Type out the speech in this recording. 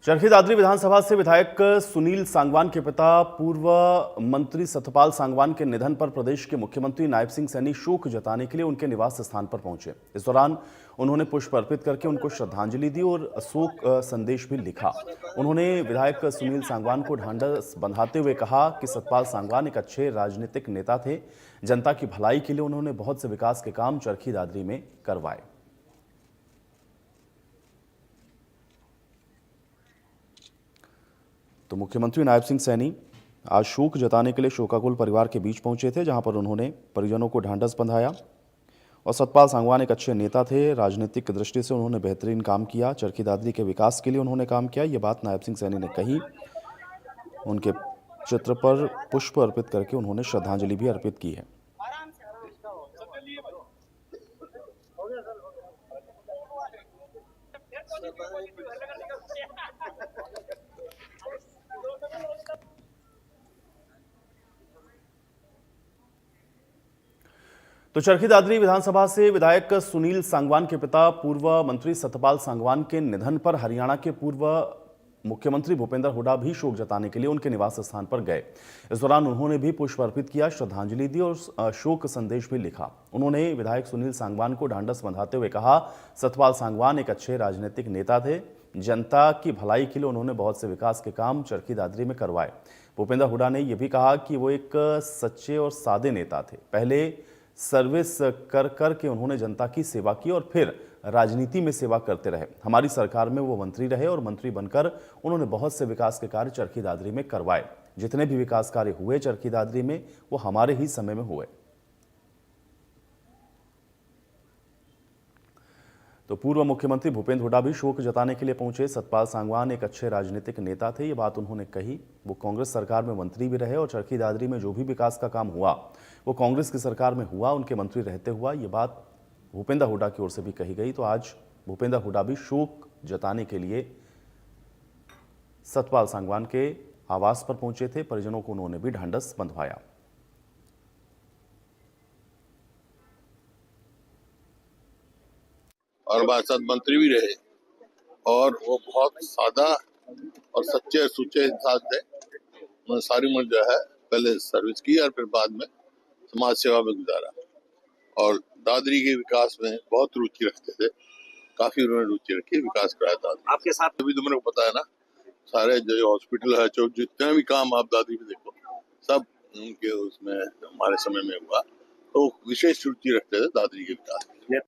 चरखी दादरी विधानसभा से विधायक सुनील सांगवान के पिता पूर्व मंत्री सतपाल सांगवान के निधन पर प्रदेश के मुख्यमंत्री नायब सिंह सैनी शोक जताने के लिए उनके निवास स्थान पर पहुंचे। इस दौरान उन्होंने पुष्प अर्पित करके उनको श्रद्धांजलि दी और शोक संदेश भी लिखा। उन्होंने विधायक सुनील सांगवान को ढांढस बंधाते हुए कहा कि सतपाल सांगवान एक अच्छे राजनीतिक नेता थे। जनता की भलाई के लिए उन्होंने बहुत से विकास के काम चरखी दादरी में करवाए। तो मुख्यमंत्री नायब सिंह सैनी आज शोक जताने के लिए शोकाकुल परिवार के बीच पहुंचे थे, जहां पर उन्होंने परिजनों को ढांढस बंधाया। और सतपाल सांगवान एक अच्छे नेता थे, राजनीतिक दृष्टि से उन्होंने बेहतरीन काम किया, चरखी दादरी के विकास के लिए उन्होंने काम किया। ये बात नायब सिंह सैनी ने कही। उनके चित्र पर पुष्प अर्पित करके उन्होंने श्रद्धांजलि भी अर्पित की है। तो चरखी दादरी विधानसभा से विधायक सुनील सांगवान के पिता पूर्व मंत्री सतपाल सांगवान के निधन पर हरियाणा के पूर्व मुख्यमंत्री भूपेंद्र हुड्डा भी शोक जताने के लिए उनके निवास स्थान पर गए। इस दौरान उन्होंने भी पुष्प अर्पित किया, श्रद्धांजलि दी और शोक संदेश भी लिखा। उन्होंने विधायक सुनील सांगवान को ढांढस बंधाते हुए कहा, सतपाल सांगवान एक अच्छे राजनीतिक नेता थे। जनता की भलाई के लिए उन्होंने बहुत से विकास के काम चरखी दादरी में करवाए। भूपेंद्र हुड्डा ने यह भी कहा कि वो एक सच्चे और सादे नेता थे। पहले सर्विस कर कर के उन्होंने जनता की सेवा की और फिर राजनीति में सेवा करते रहे। हमारी सरकार में वो मंत्री रहे और मंत्री बनकर उन्होंने बहुत से विकास के कार्य चरखी दादरी में करवाए। जितने भी विकास कार्य हुए चरखी दादरी में, वो हमारे ही समय में हुए। तो पूर्व मुख्यमंत्री भूपेंद्र हुड्डा भी शोक जताने के लिए पहुंचे। सतपाल सांगवान एक अच्छे राजनीतिक नेता थे, ये बात उन्होंने कही। वो कांग्रेस सरकार में मंत्री भी रहे और चरखी दादरी में जो भी विकास का काम हुआ वो कांग्रेस की सरकार में हुआ, उनके मंत्री रहते हुआ। ये बात भूपेंद्र हुड्डा की ओर से भी कही गई। तो आज भूपेंद्र हुड्डा भी शोक जताने के लिए सतपाल सांगवान के आवास पर पहुंचे थे। परिजनों को उन्होंने भी ढांढस बंधवाया। और बादशाह मंत्री भी रहे और वो बहुत सादा और सच्चे सुच्चे इंसान थे। उन्होंने सारी उम्र जो है पहले सर्विस की और फिर बाद में समाज सेवा में गुजारा और दादरी के विकास में बहुत रुचि रखते थे। काफी उन्होंने रुचि रखी, विकास कराया दादरी। आपके साथ अभी तुमने को पता है ना, सारे जो हॉस्पिटल है, जो जितने भी काम आप दादरी में देखो, सब उनके उसमें हमारे समय में हुआ। तो विशेष रुचि रखते थे दादरी के विकास में।